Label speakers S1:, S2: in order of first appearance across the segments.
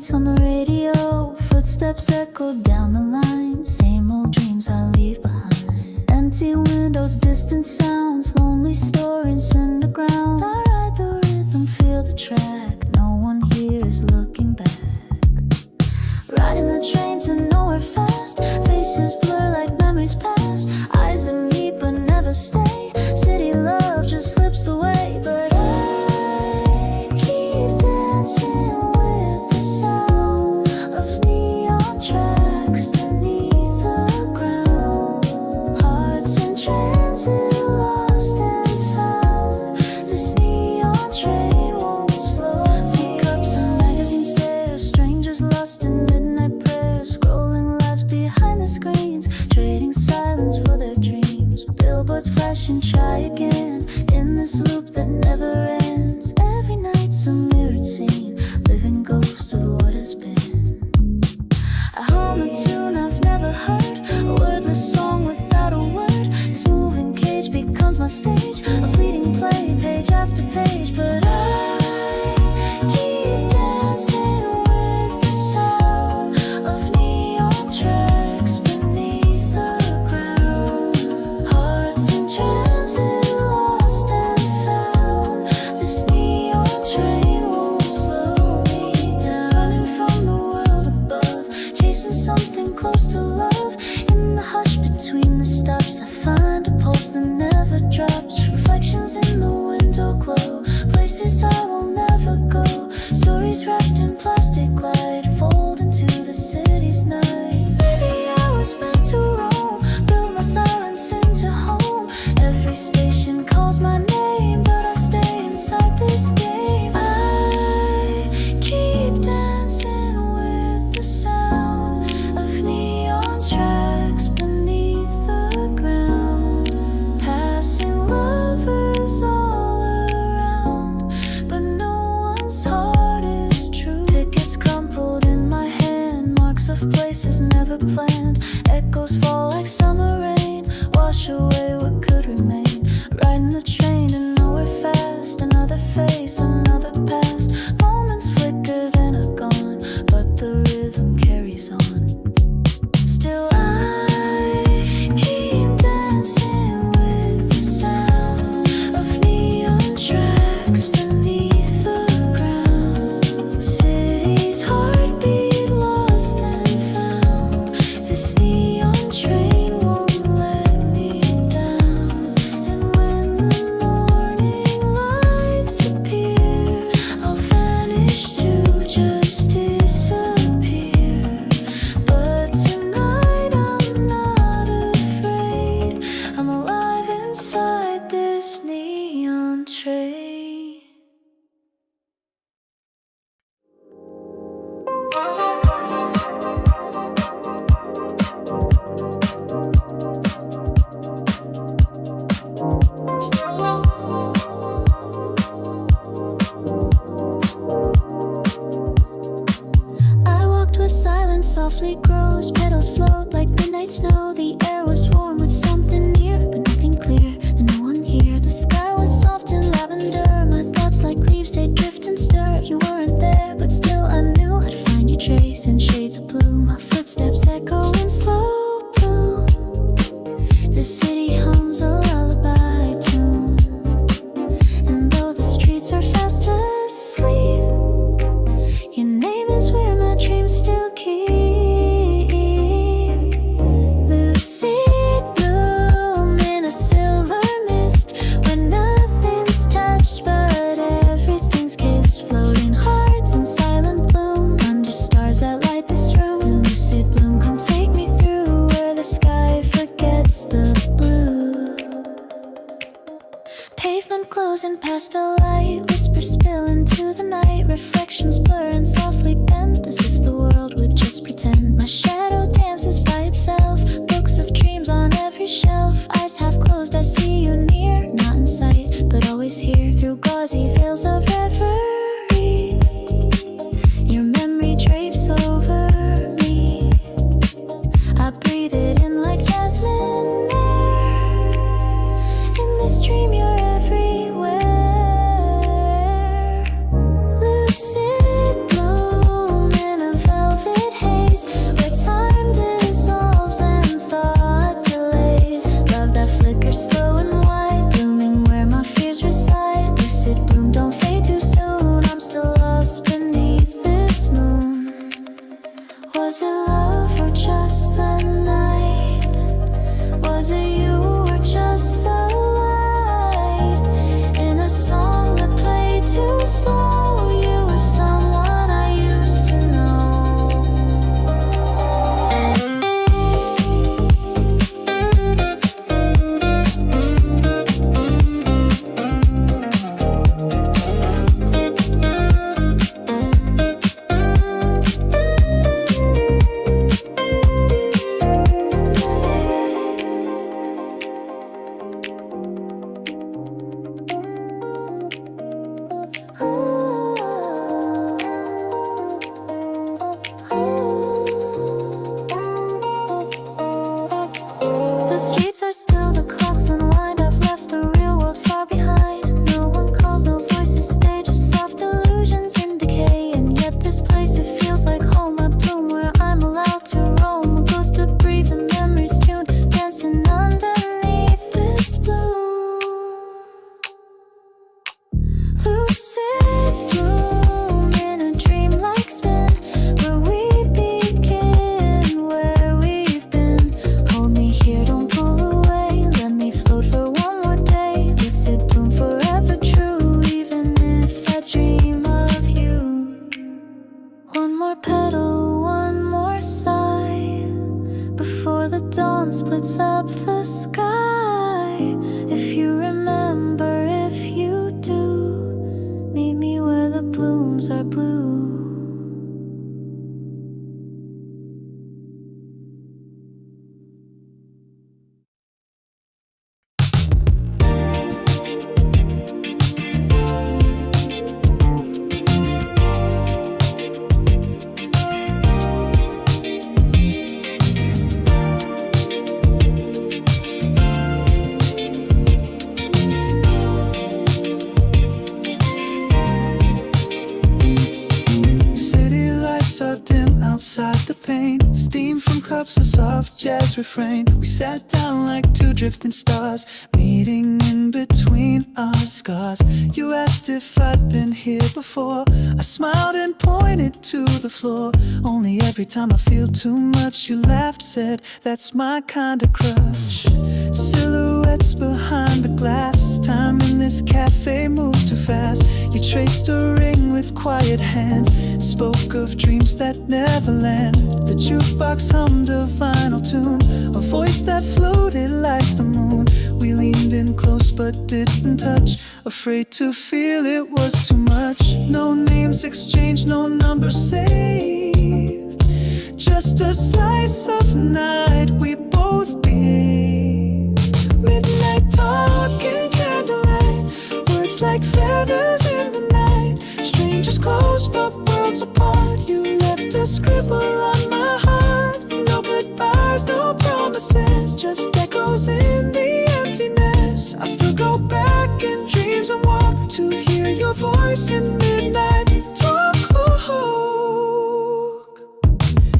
S1: nights on the radio, footsteps echo down the line. Same old dreams I leave behind. Empty windows, distant sounds, lonely stories underground. I ride the rhythm, feel the track. No one here is looking back. Riding the train to nowhere fast. Faces blur like memories pass. Eyes that meet but never stay. City love just slips away. But I keep dancing with the sound of neon tracks beneath the ground. Hearts in transit, lost and found. This neon train won't slow. Pick up some magazine stares. Strangers lost in midnight prayers. Scrolling lives behind the screens, trading silence for their dreams. Billboards flashing, try again. In this loop that never ends. Every night's a mirrored scene, living ghosts of what has been. I hum a tune I've never heard, a wordless song without a word. This moving cage becomes my stage, a fleeting play, page after page. But I keep dancing with the sound of neon tracks beneath the ground. Hearts in transit, lost and found. This neon train won't slow me down. Running from the world above, chasing something close to love. In the hush between the stops, I find a pulse that never drops. Reflections in the window glow, places I will never go. Stories wrapped in plastic light, fold into the city's night. Maybe I was meant to roam, build my silence into home. Every station calls my name, but I stay inside this game. I keep dancing with the sound of neon tracks beneath the ground. Passing lovers all around, but no one's heart is true. Tickets crumpled in my hand, marks of places never planned. Echoes fall like summer rain, wash away what could remain. Riding the train to nowhere fast, another face, another past. Moments flicker then are gone, but the rhythm carries on. Still I keep dancing with the sound of neon tracks beneath the ground. City's heartbeat lost and found. This neon train won't let me down. And when the morning lights appear, I'll vanish to just disappear. But tonight I'm not afraid. I'm alive inside this neon train. I walked where silence softly grows, petals float like midnight snow. The air was warm with something near, but nothing clear, and no one here. The sky was soft and lavender, my thoughts like leaves, they drift and stir. You weren't there, but still I knew I'd find your trace in shades of blue. My footsteps echo in slow bloom. The city hums a lullaby tune, and though the streets are fast asleep, your name is where my dreams still keep. Lucid bloom in a silver mist, where nothing's touched but everything's kissed. Floating hearts in silent bloom, under stars that light this room. Lucid bloom, come take me through where the sky forgets the blue. Pavement closing past a light, whispers spill into the night. Reflections blur and softly bend, as if the world would just pretend. My shadow dances by itself, books of dreams on every shelf. Eyes half closed, I see you near, not in sight, but always here. Through gauzy veils of reverie, your memory drapes over me. I breathe it in like jasmine air. In this dream you're everywhere. Lucid bloom in Lucid bloom in a dreamlike spin, where we begin, where we've been. Hold me here, don't pull away. Let me float for one more day. Lucid bloom forever true, even if I dream of you. One more petal, one more sigh, before the dawn splits up the sky. If you remember, if you do, meet me where the blooms are blue.
S2: Outside the pain, steam from cups, a soft jazz refrain. We sat down like two drifting stars, meeting in between our scars. You asked if I'd been here before. I smiled and pointed to the floor. Only every time I feel too much, you laughed, said, that's my kind of crush. Silhouettes behind the glass, time in this cafe moves too fast. You traced a ring with quiet hands, spoke of dreams that never land. The jukebox hummed a final tune, a voice that floated like the moon. We leaned in close but didn't touch, afraid to feel it was too much. No names exchanged, no numbers saved, just a slice of night we both gave. Midnight talking, candlelight, words like feathers in the night. Strangers close but worlds apart. You left a scribble on my heart. No goodbyes, no promises, just echoes in the emptiness. I still go back in dreams and walk to hear your voice in midnight talk.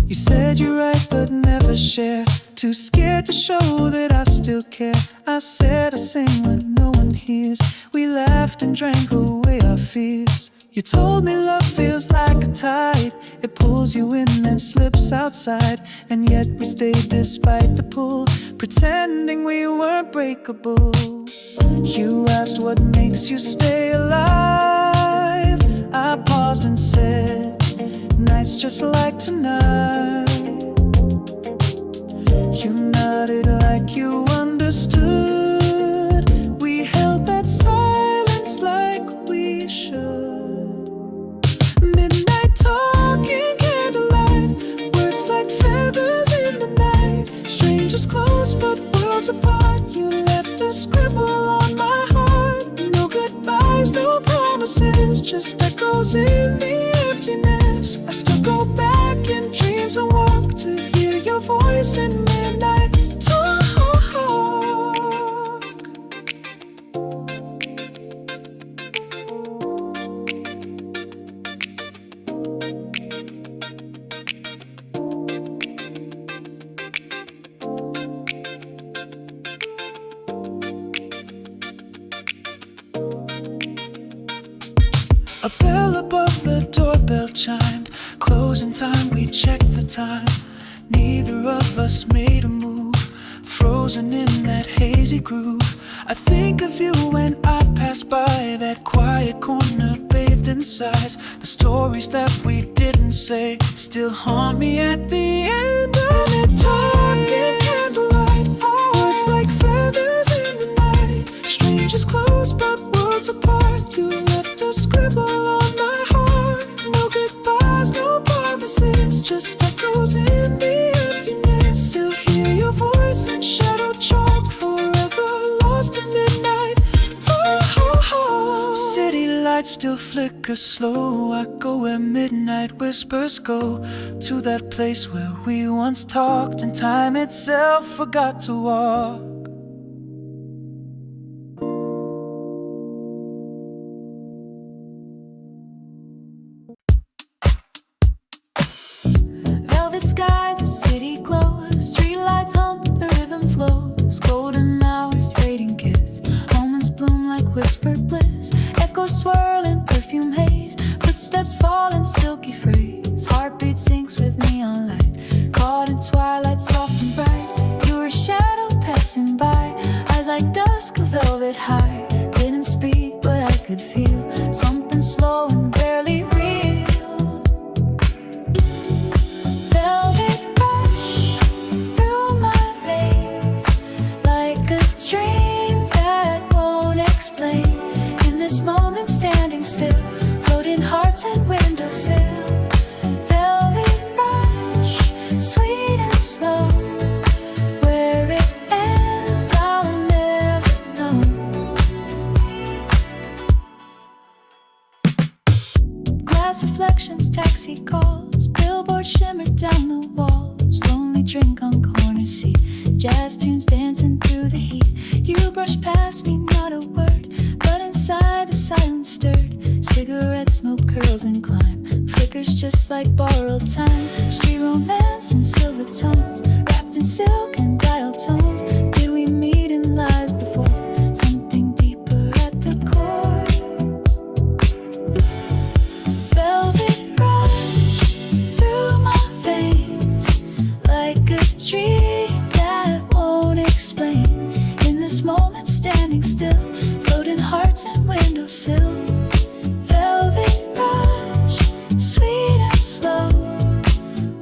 S2: You said you write but never share, too scared to show that I still care. I said I sing when no one hears. We laughed and drank away our fears. You told me love feels like a tide, it pulls you in then slips outside. And yet we stayed despite the pull, pretending we weren't breakable. You asked what makes you stay alive. I paused and said, nights just like tonight. You nodded like you understood. We held that silence like we should. Midnight talking, candlelight, words like feathers in the night. Strangers close but worlds apart. You left a scribble on my heart. No goodbyes, no promises, just echoes in the emptiness. I still go back in dreams and walk to hear your voice in midnight talk. A bell above the doorbell chimed, closing time, we checked the time. Neither of us made a move, frozen in that hazy groove. I think of you when I pass by that quiet corner bathed in sighs. The stories that we didn't say still haunt me at the end of it. Talking candlelight, words like feathers in the night. Strangers close but worlds apart. You left a scribble on my heart. No goodbyes, no promises, just echoes in the emptiness. Still hear your voice in shadow chalk, forever lost in midnight talk. City lights still flicker slow. I go where midnight whispers go, to that place where we once talked and time itself forgot to walk.
S1: Sky, the city glows, streetlights hum, the rhythm flows, golden hours fading kiss, moments bloom like whispered bliss, echoes swirling, passing by, eyes like dusk, a velvet high. Didn't speak, but I could feel something slow and barely real. Velvet rush through my veins, like a dream that won't explain. In this moment, standing still, floating hearts and windowsill. Velvet rush, sweet and slow. Where it ends, I'll never know. Glass reflections, taxi calls, billboards shimmer down the walls. Lonely drink on corner seat, jazz tunes dancing through the heat. You brush past me, not a word, but inside the silence stirred. Cigarette smoke curls and climb, flickers just like borrowed time. Street romance in silver tones, wrapped in silk and dial tones. Did we meet in lies before? Something deeper at the core. Velvet rush through my veins, like a dream that won't explain. In this moment, standing still, floating hearts and windowsill. Velvet rush, sweet and slow.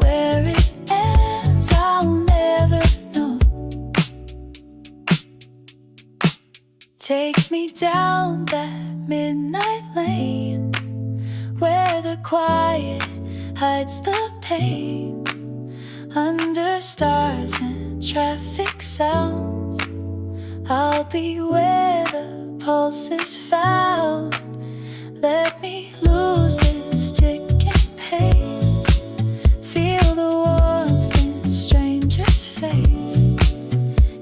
S1: Where it ends, I'll never know. Take me down that midnight lane, where the quiet hides the pain. Under stars and traffic sounds, I'll be where the pulse is found. Let me lose this ticking pace, feel the warmth in strangers' face.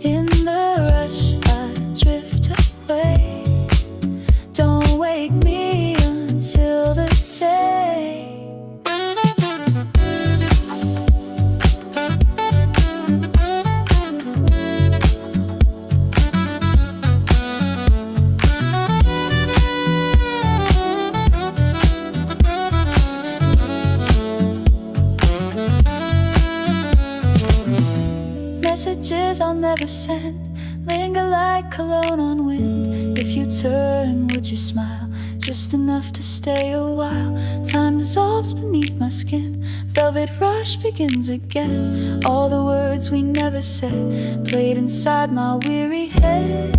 S1: In the rush, I drift away. Don't wake me until the day. Messages I'll never send, linger like cologne on wind. If you turn, would you smile? Just enough to stay a while. Time dissolves beneath my skin, velvet rush begins again. All the words we never said, played inside my weary head.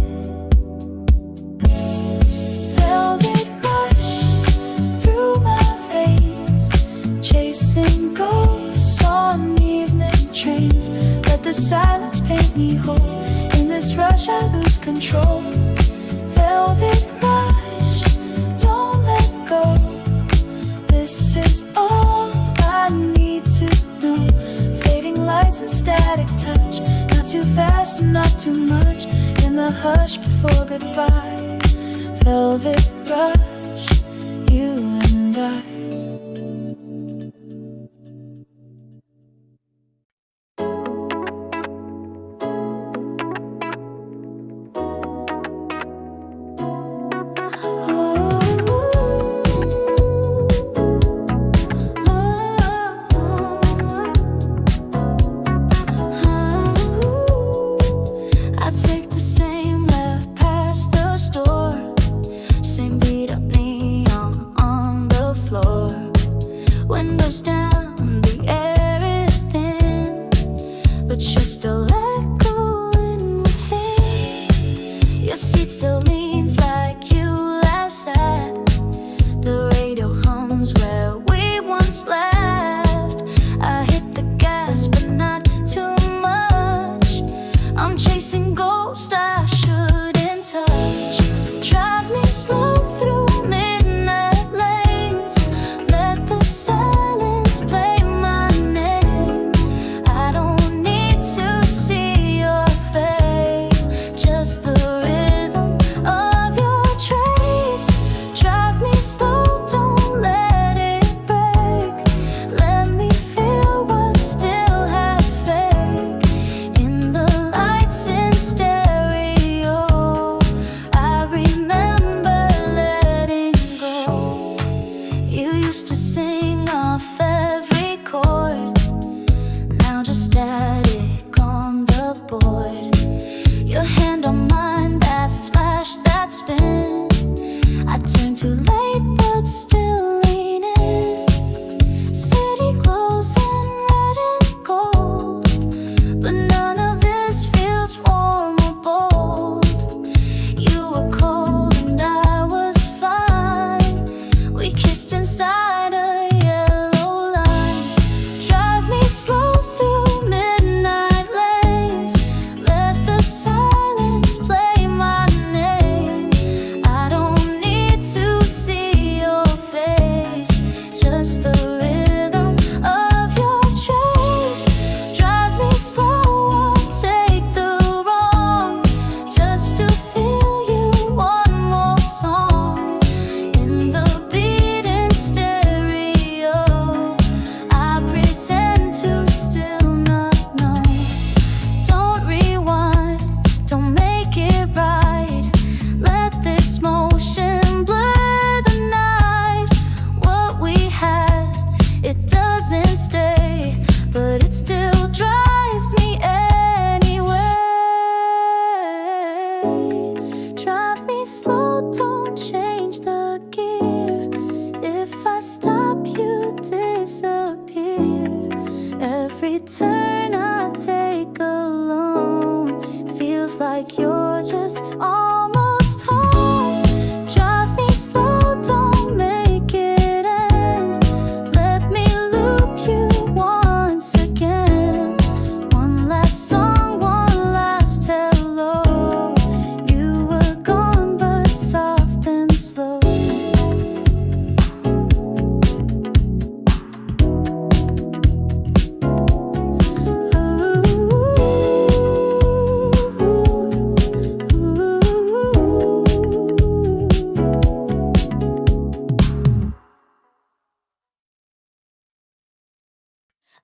S1: Velvet rush through my veins, chasing ghosts on evening trains. Let the silence paint me whole. In this rush I lose control. Velvet rush, don't let go. This is all I need to know. Fading lights and static touch, not too fast and not too much. In the hush before goodbye, velvet rush, you and I. still leaning. City clothes in red and gold, but none of this feels warm or bold. You were cold and I was fine. We kissed inside a yellow line. Drive me slow through midnight lanes. Let the silence play my name. I don't need to see your face, just the rhythm of your trace. Drive me slow, won't take the wrong, just to feel you one more song. In the beating stereo, I pretend to still not know. Don't rewind, don't make it right. Let this motion blur the night. What we had, it doesn't stay, but it still drives me anyway. Drive me slow, don't change the gear. If I stop, you disappear. Every turn I take alone feels like you're just almost home. Drive me slow, don't make it end. Let me loop you once again. One last song, one last hello. You were gone, but soft and slow.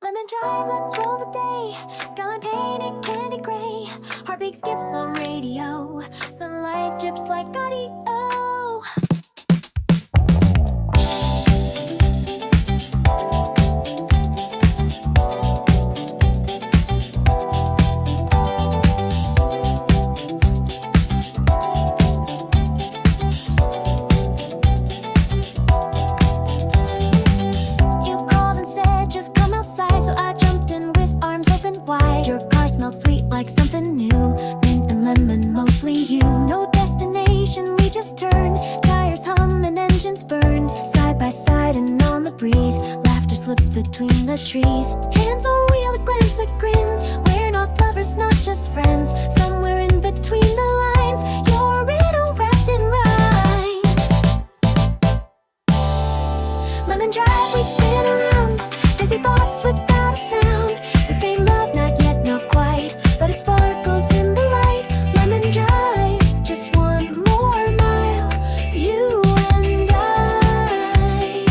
S1: Lemon drive, let's roll the day. Skyline painted candy gray. Heartbeat skips on radio. Sunlight drips like audio. You called and said just come outside, so I jumped in with arms open wide. Your car smelled sweet like something new, mint and lemon, mostly you. No destination, we just turn. Tires hum and engines burn. Side by side and on the breeze, laughter slips between the trees. Hands on wheel, a glance, a grin. We're not lovers, not just friends. Somewhere in between the lines, you're a riddle wrapped in rhymes. Lemon drive, we spin around. Dizzy thoughts without a sound. The same love, not yet, not quite, but it sparkles in the light. Lemon drive, just one more mile. You and I,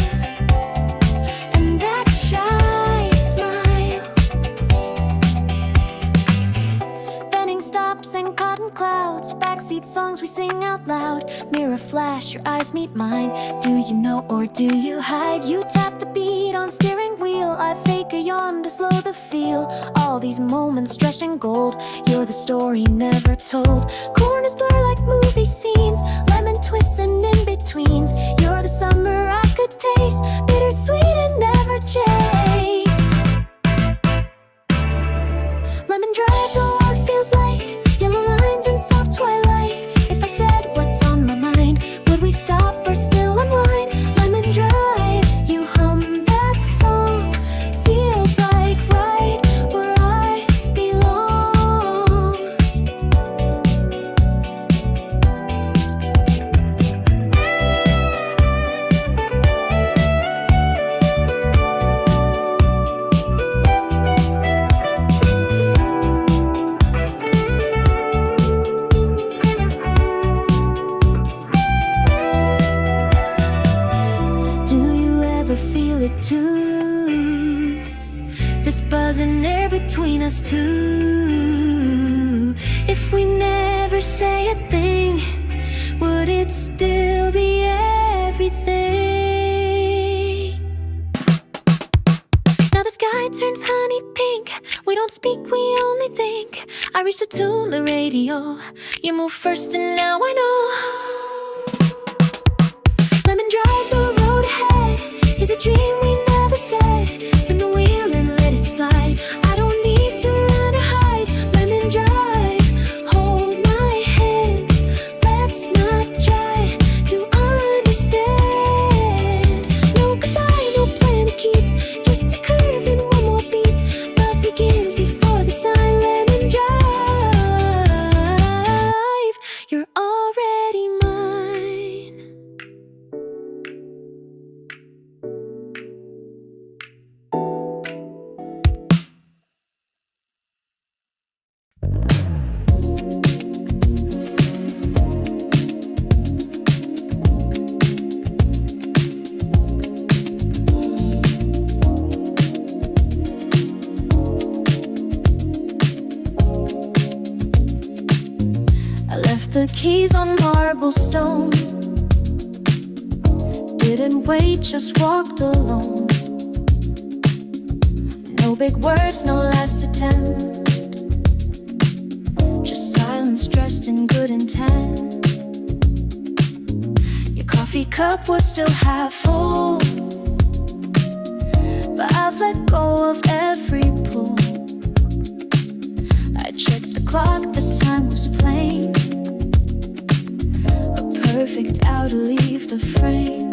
S1: and that shy smile. Bending stops and cotton clouds. Backseat songs we sing out loud. Mirror flash, your eyes meet mine. Do you know or do you hide? You tap the beat on steering wheel. I fake a yawn to slow the feel. All these moments dressed in gold. You're the story never told. Corners blur like movie scenes. Lemon twists and in-betweens. You're the summer I could taste. Bittersweet and never chased. Lemon drive, the world feels light. Yellow lines and soft twilight. If I said what's on my mind, would we stop or still unwind? Lemon drive, you hum that song. Feels like right where I belong. Too, this buzz and air between us two. If we never say a thing, would it still be everything? Now the sky turns honey pink. We don't speak, we only think. I reach to tune the radio. You move first and now I know. Lemon drive the road. keys on marble stone. Didn't wait, just walked alone. No big words, no last attempt, just silence dressed in good intent. Your coffee cup was still half full, but I've let go of every pull. I checked the clock, the time was plain, a perfect hour to leave the frame.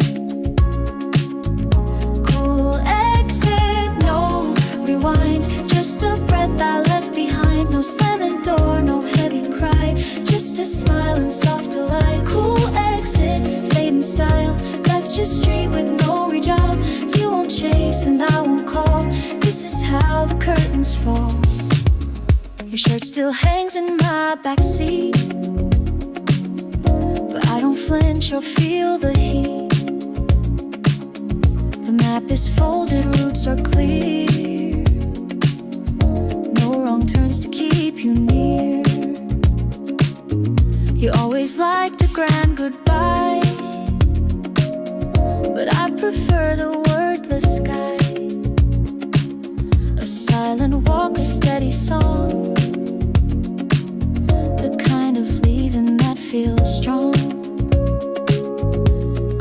S1: Cool exit, no rewind, just a breath I left behind. No slamming door, no heavy cry, just a smile and soft delight. Cool exit, fade in style, left your street with no rejob. You won't chase and I won't call, this is how the curtains fall. Your shirt still hangs in my backseat, but I don't flinch or feel the heat. The map is folded, routes are clear, no wrong turns to keep you near. You always liked a grand goodbye, but I prefer the wordless sky. A silent walk, a steady song, the kind of leaving that feels strong.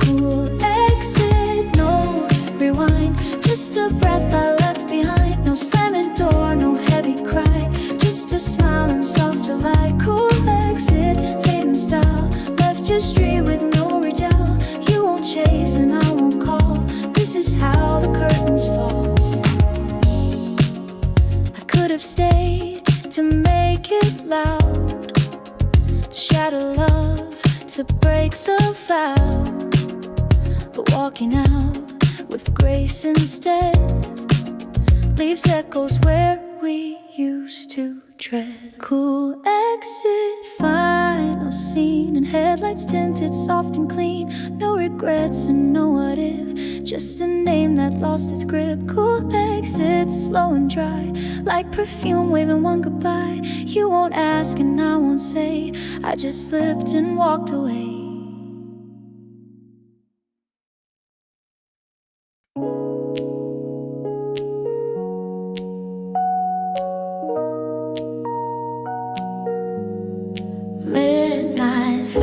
S1: Cool exit, no rewind, just a breath I left behind. No slamming door, no heavy cry, just a smile and soft delight. Cool exit, fading style, left your street with no redoubt. You won't chase and I won't call, this is how the curtains fall. I could have stayed to make it loud, to shatter love, to break the vow, but walking out with grace instead leaves echoes where we used to tread. Cool exit, final scene, and headlights tinted soft and clean. No regrets and no what if, just a name that lost its grip. Cool exit, slow and dry, like perfume waving one goodbye. You won't ask and I won't say, I just slipped and walked away. Midnight fade,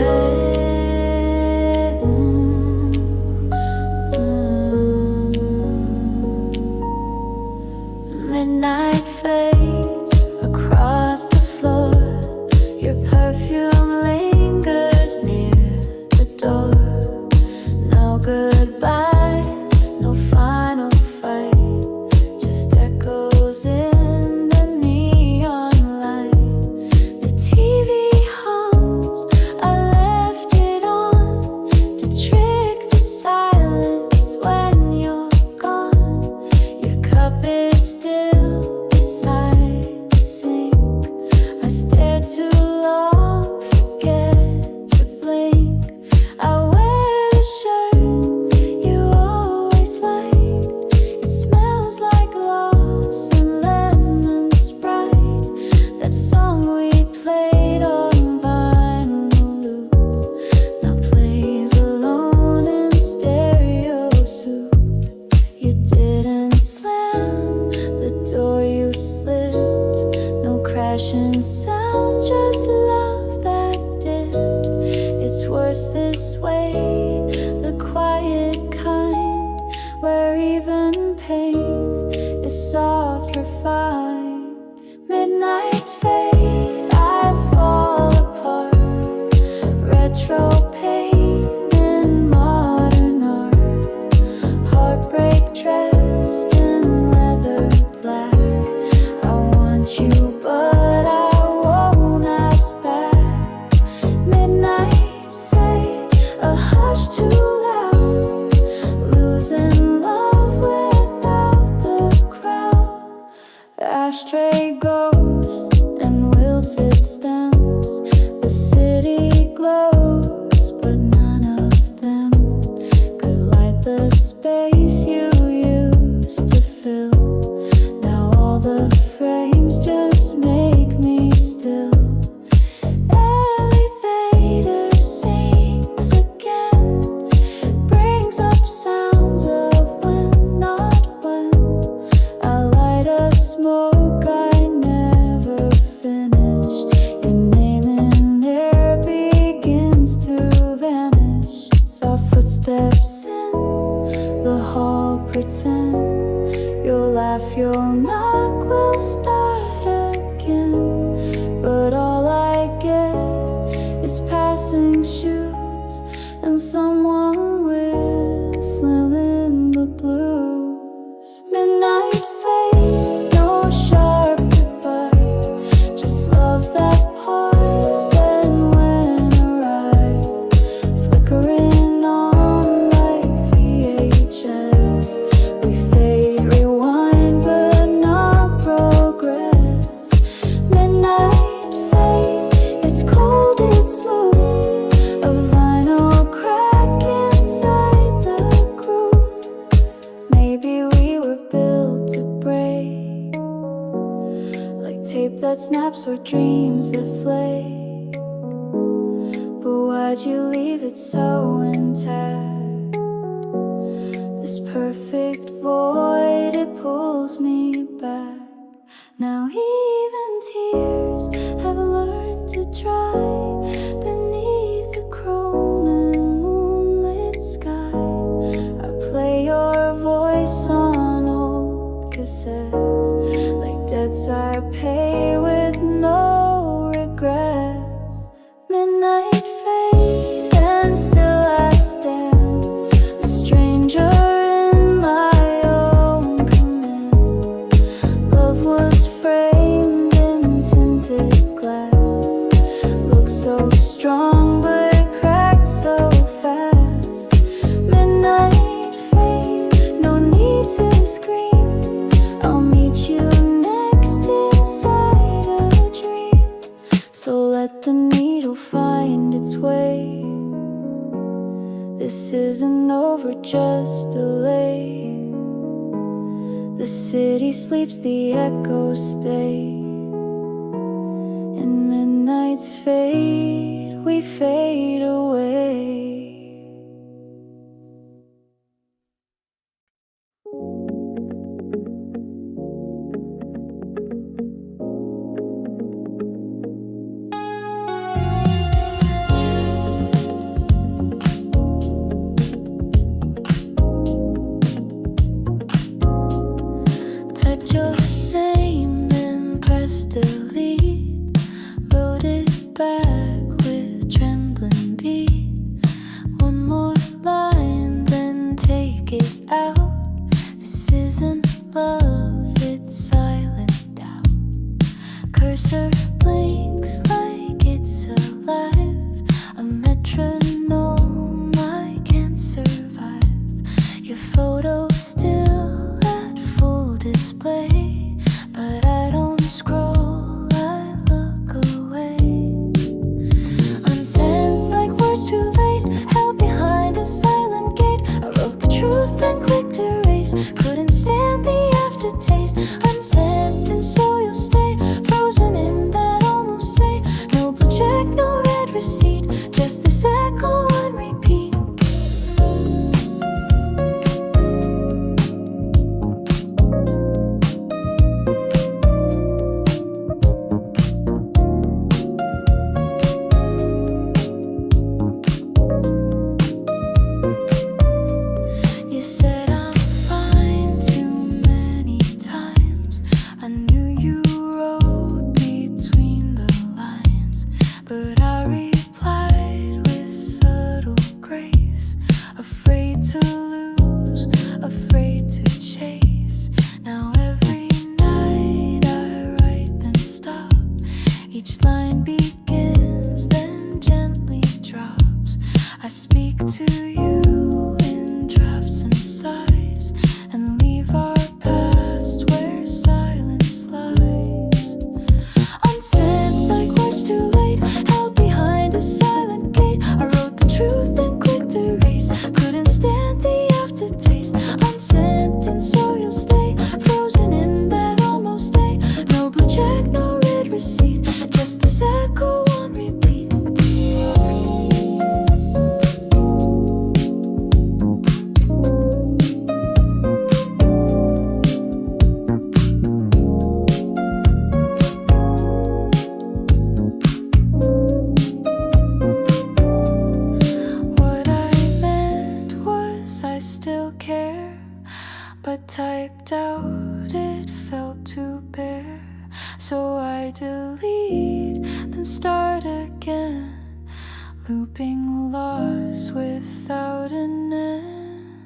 S1: midnight fades across the floor. Your perfume lingers near the door. No goodbyes, no final fight, just echoes in the neon light. The TV hums, I left it on to trick the silence when you're gone. Your cup is still beside the sink. I stare too long, forget to blink. I wear the shirt you always liked. It smells like loss and lemon Sprite. That song we played on vinyl loop now plays alone in stereo soup. You didn't slam the door, you slipped. No crashing sound, just love that dipped. It's worse this way, the quiet kind, where even pain is soft, refined. Midnight fade, I fall apart. Retro pain in modern art. Heartbreak dressed in leather black. I want you, but I won't ask back. Midnight fade, a hush too loud. Losing love without the crowd. Ashtray ghosts and wilted stems. The city glows, but none of them could light the space you used to fill. Now all the frames just make me still. Everything Soft footsteps in the hall, pretend you'll laugh, you'll knock, we'll start again. But all I get is passing shoes and someone whistling in the blues. Midnight fade, no sharp goodbye, just love that pause, then when arrive, flickering on like VHS. We fade, rewind, but not progress. Midnight fade, it's cold, it's smooth, a vinyl crack inside the groove. Maybe we were built to break, like tape that snaps or dreams that flake. But why'd you leave it so intact? This perfect void, it pulls me back. Now even tears have learned to dry beneath the chrome and moonlit sky. I play your voice on old cassettes, like debts I pay with no regrets. Midnight fade, and still I stand, a stranger in my own command. Love was framed in tinted glass, looked so strong but it cracked so fast. Midnight fade, no need to scream, I'll meet you next inside a dream. So let the needle find its way. This isn't over, just delay. The city sleeps, the echoes stay. In midnight's fade, we fade away. Typed your name, then pressed delete. Wrote it back with trembling beat. but typed out it felt too bare. So I delete, then start again, looping lost without an end.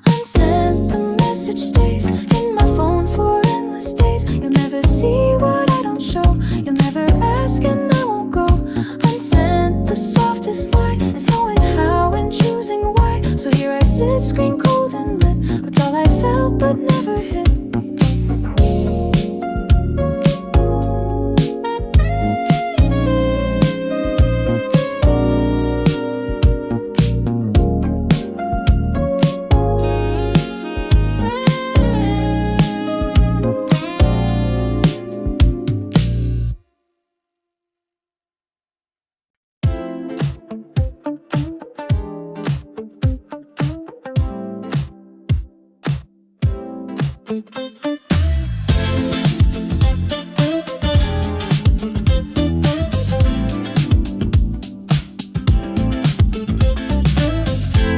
S1: Unsent, the message stays in my phone for endless days. You'll never see what I don't show. You'll never ask and I won't go. Unsent, the softest lie is knowing how and choosing why. So here I sit, screen cold and lit, with all I felt but never hit.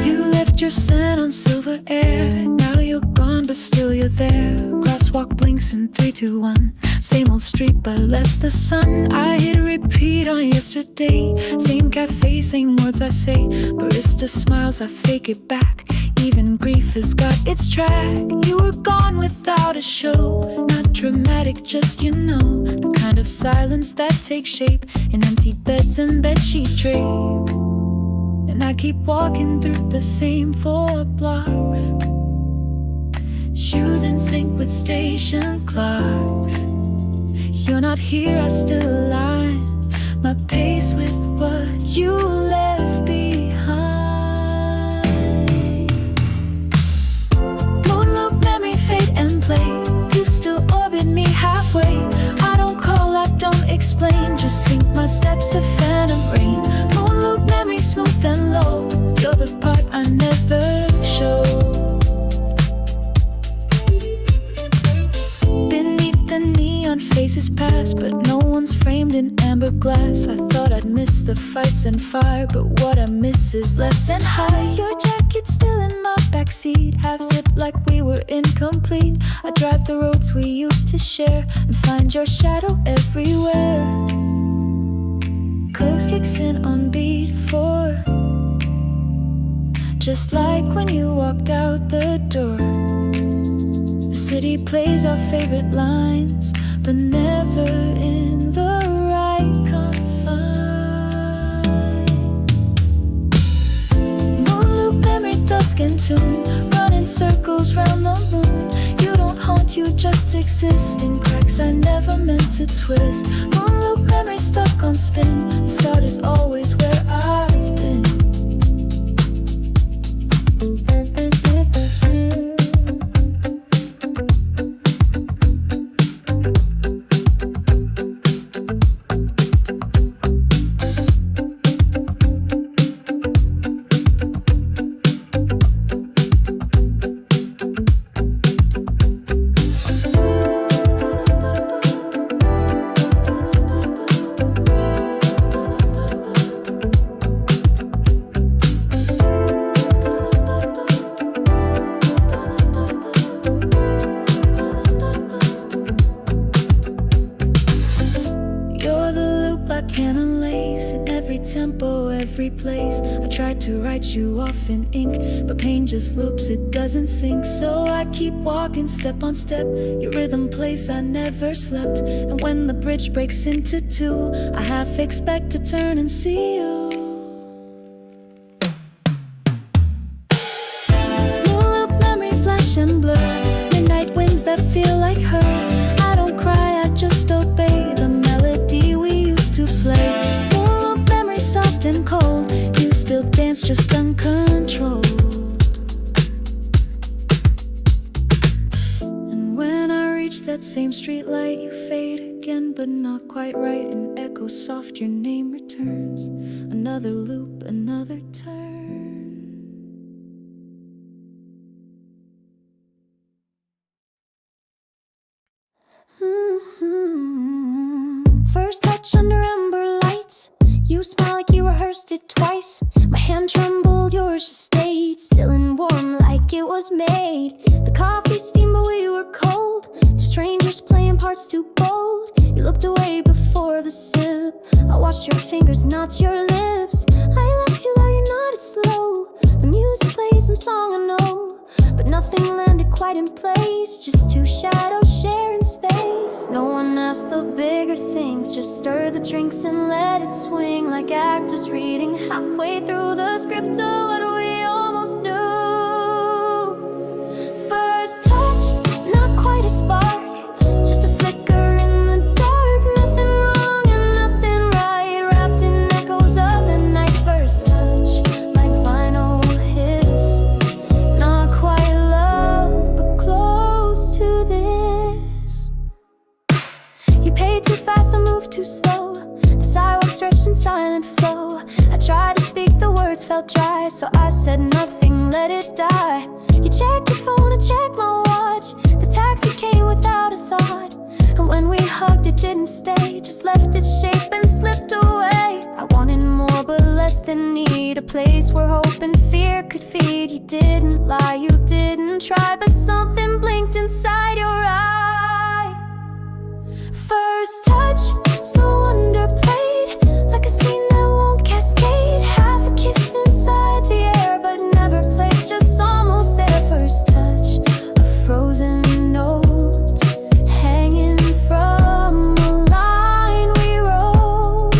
S1: You left your scent on silver air. Now you're gone, but still you're there. Crosswalk blinks in 3, 2, 1. Same old street, but less the sun. I hit repeat on yesterday. Same cafe, same words I say. Barista smiles, I fake it back. Even grief has got its track. You were gone without a show. Not dramatic, just you know, the kind of silence that takes shape in empty beds and bedsheet drape. And I keep walking through the same 4 blocks, shoes in sync with station clocks. You're not here, I still align my pace with what you left behind. Moonloop memory, fade and play. You still orbit me halfway. I don't call, I don't explain, just sync my steps to phantom rain. Moonloop memory, smooth and low. You're the part I never show. Neon faces pass, but no one's framed in amber glass. I thought I'd miss the fights and fire, but what I miss is less and high. Your jacket's still in my backseat, half zipped like we were incomplete. I drive the roads we used to share and find your shadow everywhere. Close kicks in on beat 4, just like when you walked out the door. The city plays our favorite lines, but never in the right confines. Moonloop memory, dusk and tune, running circles round the moon. You don't haunt, you just exist in cracks I never meant to twist. Moonloop memory stuck on spin, the start is always where I've been. Tempo, every place. I tried to write you off in ink, but pain just loops, it doesn't sink. So I keep walking step on step. Your rhythm plays, I never slept. And when the bridge breaks into 2, I half expect to turn and see you. Moonloop memory, flash and blur, midnight winds that feel like her. I don't cry, I just obey the melody we used to play. Soft and cold, you still dance just uncontrolled. And when I reach that same street light, you fade again, but not quite right. An echo soft, your name returns. Another loop, another turn. First touch under amber lights. You smile like you rehearsed it twice. My hand trembled, yours just stayed still and warm like it was made. The coffee steamed but we were cold, two strangers playing parts too bold. You looked away before the sip, I watched your fingers, not your lips. I laughed too loud, you nodded slow. The music played some song I know, but nothing landed quite in place. Just two shadows sharing space. No one asked the bigger things, just stir the drinks and let it swing like actors reading halfway through the script of what we almost knew. First touch, not quite a spark, just a flicker in the dark. Nothing wrong and nothing right, wrapped in echoes of the night. First touch, like vinyl hiss, not quite love, but close to this. You paid too fast, I moved too slow. The sidewalk stretched in silent flow. I tried to speak, the words felt dry, so I said nothing, let it die. You checked your phone, I checked my watch. The taxi came without a thought, and when we hugged it didn't stay, just left its shape and slipped away. I wanted more but less than need, a place where hope and fear could feed. You didn't lie, you didn't try, but something blinked inside your eye. First touch, so underplayed, like a scene that won't cascade. Half a kiss inside the air, but never placed, just almost there. First touch, a frozen note hanging from a line we wrote.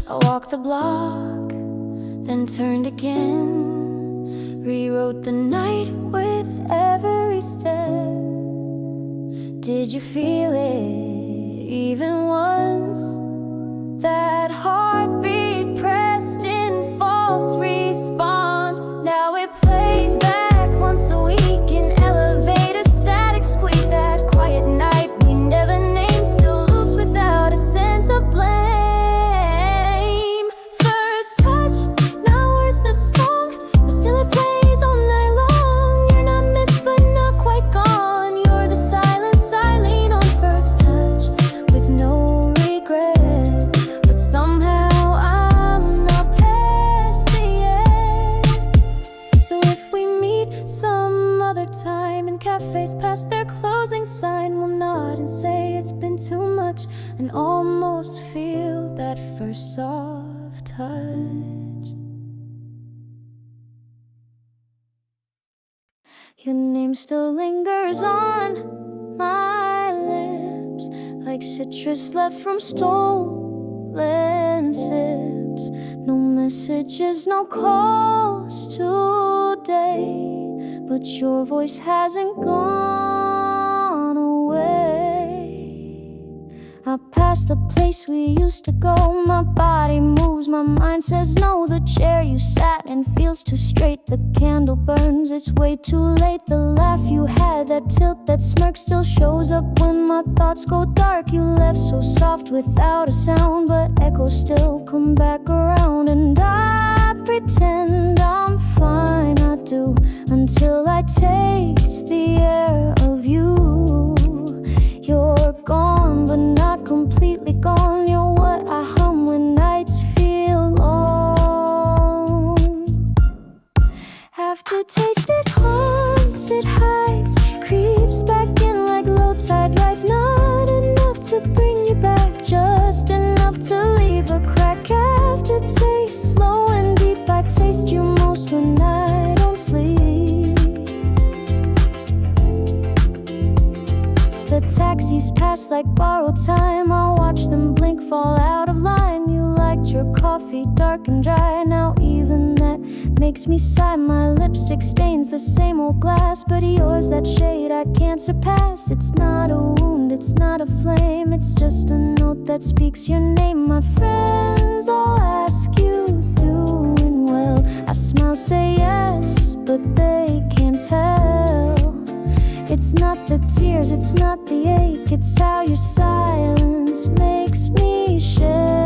S1: I walked the block, then turned again, rewrote the night with every step. Did you feel it even once? That heartbeat pressed in false response. Now it plays back once a week in elevator static squeak. That quiet night we never named still loops without a sense of blame. First touch, not worth a song, but still it plays all night long. You're not missed but not quite gone. You're the silence I lean on. First touch with no regret, but somehow I'm not past it yet. So if we meet some other time in cafes past their closing sign, we'll nod and say it's been too much, and almost feel that first soft touch. Your name still lingers on my lips, like citrus left from stolen sips. No messages, no calls today, but your voice hasn't gone away. I passed the place we used to go. My body moves, my mind says no. The chair you sat in feels too straight. The candle burns, it's way too late. The laugh you had, that tilt, that smirk still shows up when my thoughts go dark. You left so soft without a sound, but echoes still come back around. And I pretend I'm fine, I do, until I taste the air of you. You're gone, but not completely gone. You're what I hum when nights feel long. Aftertaste, it haunts, it hides, creeps back in like low tide rides. Not enough to bring you back, just enough to leave a crack. Aftertaste, slow and deep, I taste you most when I don't sleep. The taxis pass like borrowed time. I watch them blink, fall out of line. You liked your coffee dark and dry. Now even that makes me sigh. My lipstick stains the same old glass, but yours, that shade I can't surpass. It's not a wound, it's not a flame, it's just a note that speaks your name. My friends all ask you doing well. I smile, say yes, but they can't tell. It's not the tears, it's not the ache, it's how your silence makes me shake.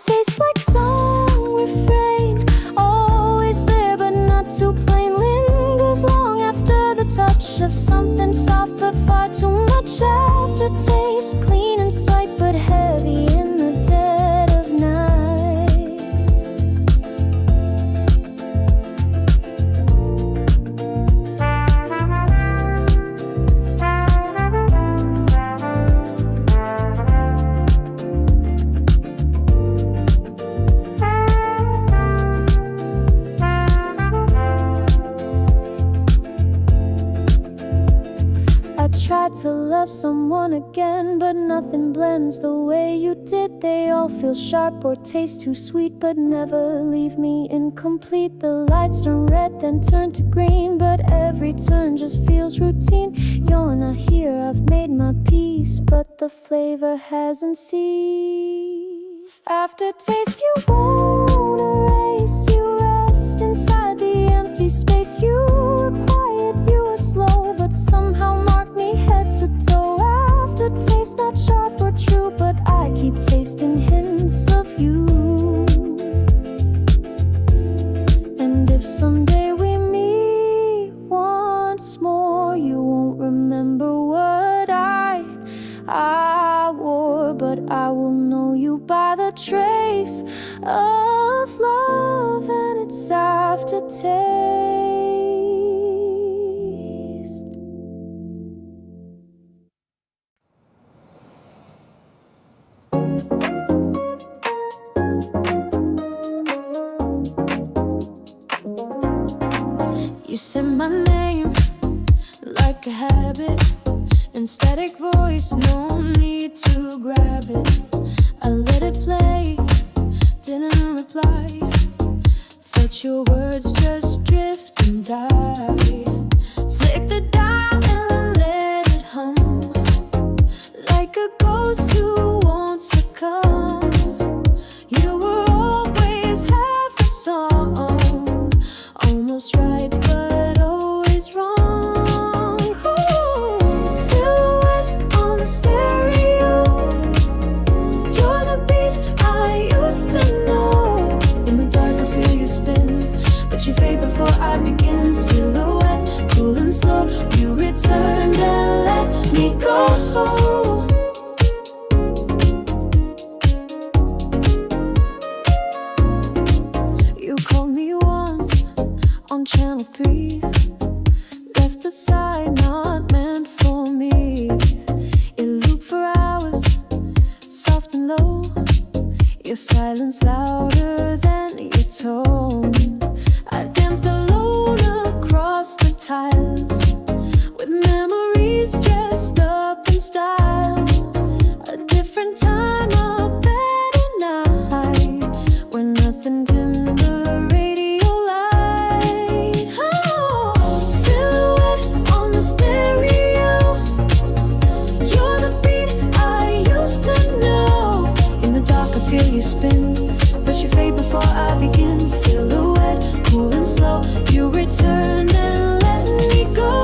S1: Aftertaste like song refrain, always there but not too plain. Lingers long after the touch of something soft but far too much. Aftertaste clean and slight but heavy in the dead of night. Tried to love someone again, but nothing blends the way you did. They all feel sharp or taste too sweet, but never leave me incomplete. The lights turn red, then turn to green, but every turn just feels routine. You're not here, I've made my peace, but the flavor hasn't ceased. Aftertaste you won't erase, you rest inside the empty space. You were quiet, you were slow, but somehow marked me head to toe. Aftertaste not sharp or true, but I keep tasting hints of you. And if someday we meet once more, you won't remember what I wore, but I will know you by the trace of love and its aftertaste. You said my name like a habit, in static voice, no need to grab it. I let it play, didn't reply. Felt your words just drift and die. Flick the dial and let it hum, like a ghost who won't succumb. You were always half a song, almost right but always wrong. Ooh, silhouette on the stereo, you're the beat I used to know. In the dark I feel you spin, but you fade before I begin. Silhouette, cool and slow, you returned and let me go. You called me once on channel 3, left aside, not meant for me. It looped for hours, soft and low, your silence louder than your tone. I danced alone across the tiles, with memories dressed up in style. A different time, a better night, where nothing dimmed the radio light. Oh, silhouette on the stereo, you're the beat I used to know. In the dark I feel you spin, but you fade before I begin. Silhouette, cool and slow, you return and let me go.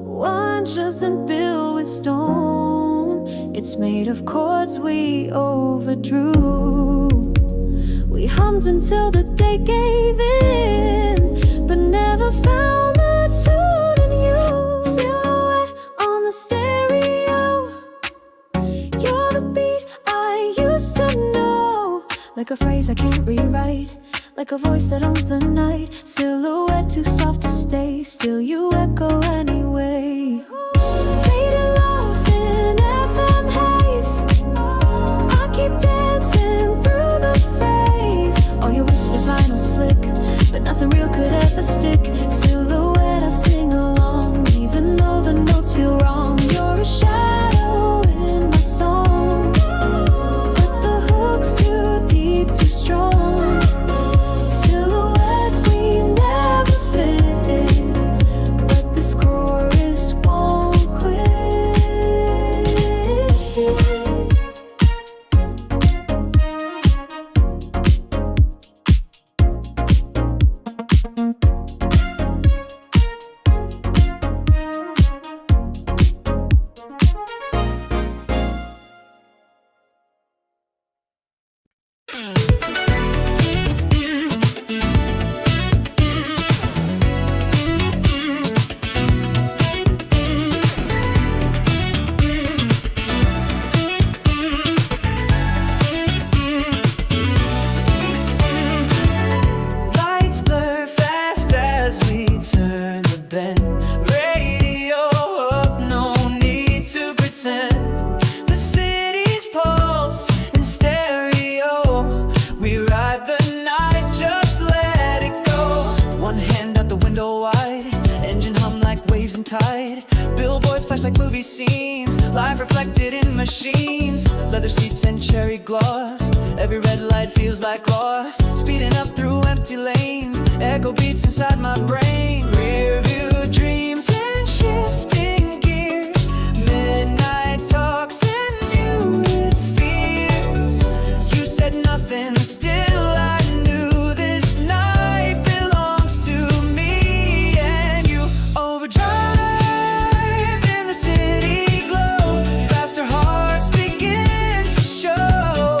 S1: Wine doesn't build with stone, it's made of chords we overdrew. We hummed until the day gave in, but never found the tune in you. Silhouette on the stereo, you're the beat I used to know. Like a phrase I can't rewrite, like a voice that owns the night. Silhouette too soft to stay, still you echo anyway. Faded love in FM haze, I keep dancing through the phrase. All your whispers vinyl slick, but nothing real could ever stick. Silhouette, I sing along, even though the notes feel wrong. You're a shadow in my song, but the hook's too deep, too strong. Silhouette, we never fit, but this chorus won't
S2: Lights blur fast as we turn the bend. Radio up, no need to pretend. The city's pulse in stereo. We ride the night, just let it go. One hand out the window wide, engine hum like waves and tide. Billboards flash like movie scenes, life reflected in machines. Leather seats and cherry gloss, every red light feels like loss. Speeding up through empty lanes, echo beats inside my brain. Rear view dreams and shifting gears, midnight talks and muted fears. You said nothing, still I knew this night belongs to me and you. Overdrive in the city glow, faster hearts begin to show.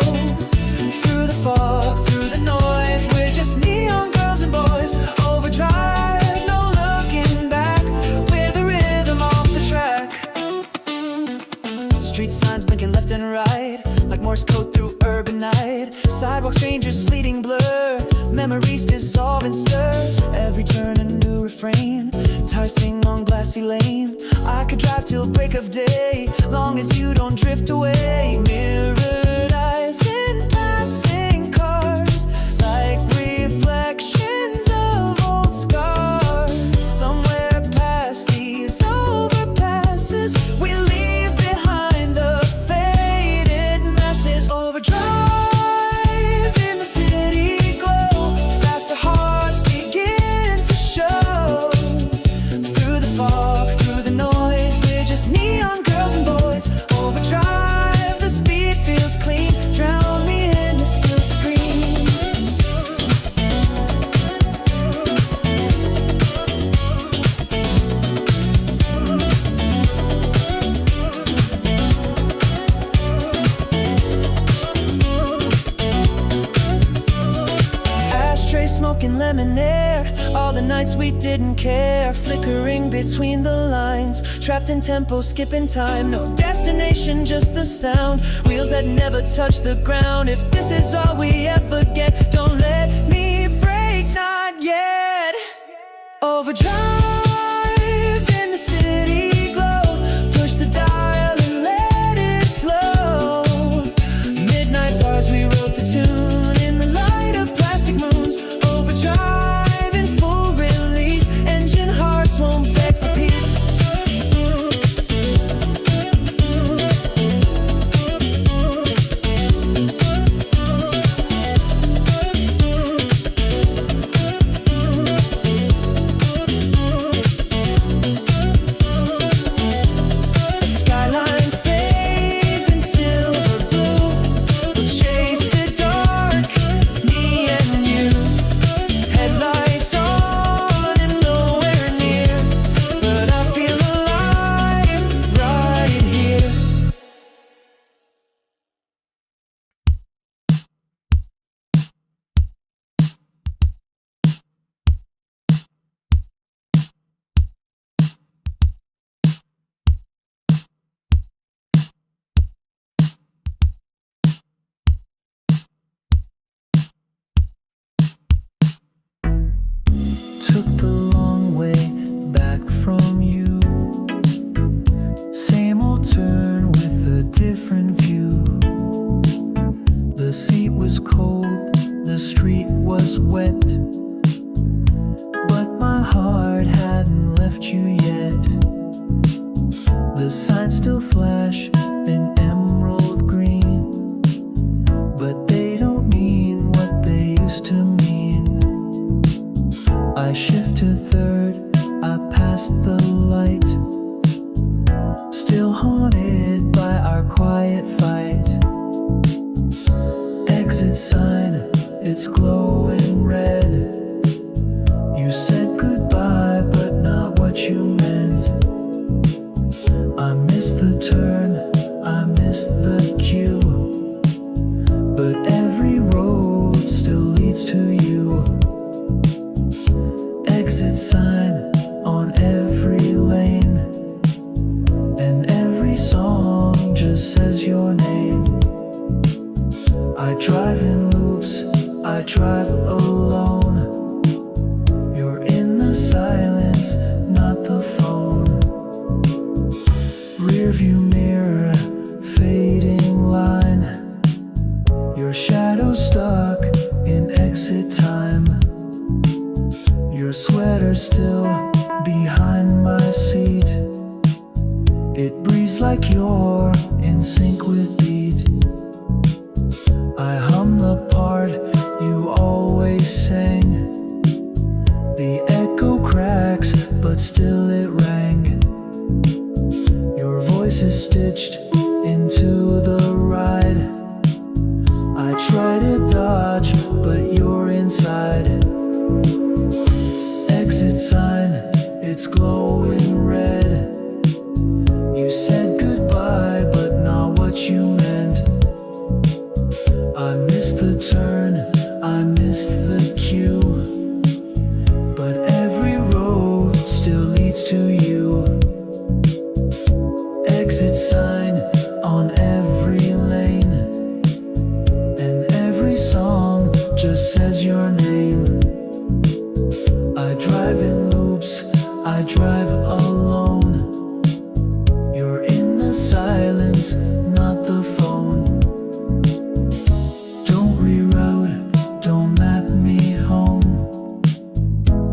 S2: Through the fog, through the noise, we're just neon girls and boys. Overdrive, no looking back, with the rhythm off the track. Street signs blinking left and right, like Morse code through urban night. Sidewalk strangers, fleeting blur, memories dissolve and stir. Every turn a new refrain, tires sing on glassy lane. I could drive till break of day, long as you don't drift away. Mirrored eyes in passing cars, like reflections of old scars. Somewhere past these overpasses, we leave behind the faded masses. Overdrive in the city glow, faster hearts begin to show. Through the fog, through the noise, we're just neon girls and boys. Overdrive, the speed feels clean, drown me in the silk screen. Ashtray smoking lemon air, all the nights we didn't care. Flickering between the lines, trapped in tempo, skipping time. No destination, just the sound, wheels that never touch the ground. If this is all we ever get, don't let me break, not yet. Overdrive in the city glow, push the dial and let it flow. Midnight stars, we wrote the tune in the light of plastic moons. Overdrive in full release, engine hearts won't beg for peace. The skyline fades in silver blue, we'll chase the dark, me and you. Headlights on and nowhere near, but I feel alive right here. Took the long way back from you, same old turn with a different view. The seat was cold, the street was wet, but my heart hadn't left you yet. The signs still flash in emerald green, but they don't mean what they used to mean. I shift to third, I pass the light, still haunted by our quiet fight. Exit sign, it's glowing red. You said goodbye, but not what you meant. I missed the turn, I missed the cue, but every road just says your name. I drive in loops, I drive alone. You're in the silence, not the phone. Rearview mirror, fading line. Your shadow stuck in exit time. Your sweater still behind my seat. It breathes like you're in sync with beat. I hum the part you always sang. The echo cracks, but still it rang. Your voice is stitched into the ride. I try to dodge, but you're inside. Exit sign, it's glowing red. You said goodbye, but not what you meant. I missed the turn, I missed the cue, but every road still leads to you. Exit sign on every lane, and every song just says your name. I drive in loops, I drive alone. You're in the silence, not the phone. Don't reroute, don't map me home.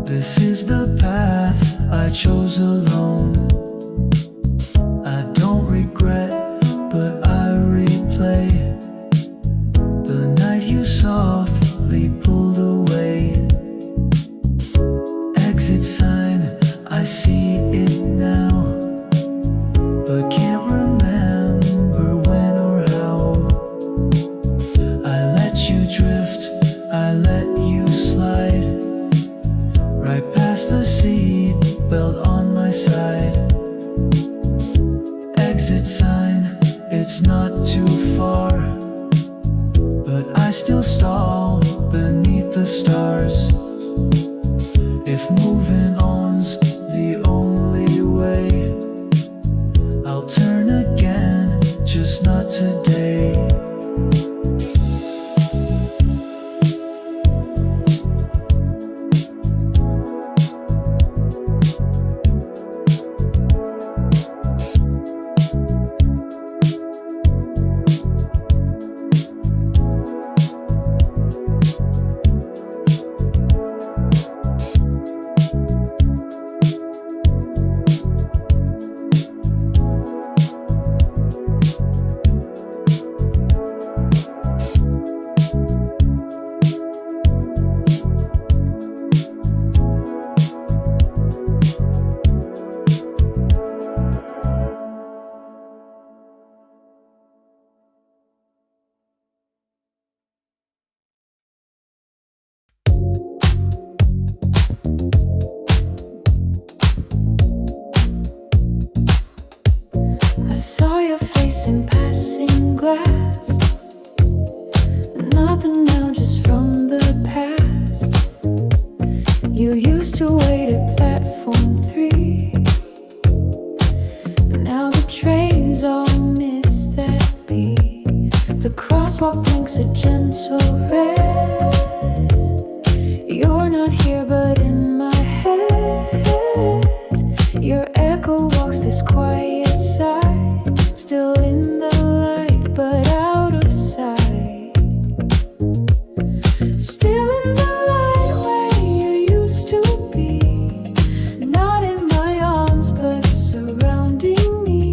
S2: This is the path I chose alone. I don't regret, but I replay the night you softly pulled away. Exit sign, I see it now, but can't remember when or how. I let you drift, I let you slide, right past the seat belt on my side. Exit sign, it's not too far, but I still stall beneath the stars. If moving on's the only way, I'll turn again, just not today.
S1: I saw your face in passing glass. Nothing now, just from the past. You used to wait at platform 3. Now the trains all miss that beat. The crosswalk blinks a gentle red. You're not here, but in my head, your echo walks this quiet side, still in the light, but out of sight. Still in the light where you used to be, not in my arms, but surrounding me.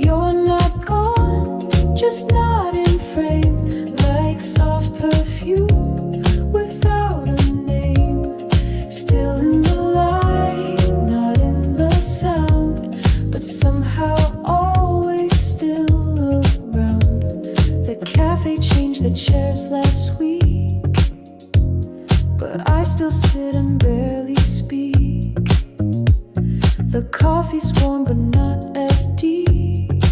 S1: You're not gone, just not in frame, like soft perfume without a name. Still in the light, not in the sound, but somehow always still around. The cafe changed the chairs last week, but I still sit and barely speak. The coffee's warm, but not as deep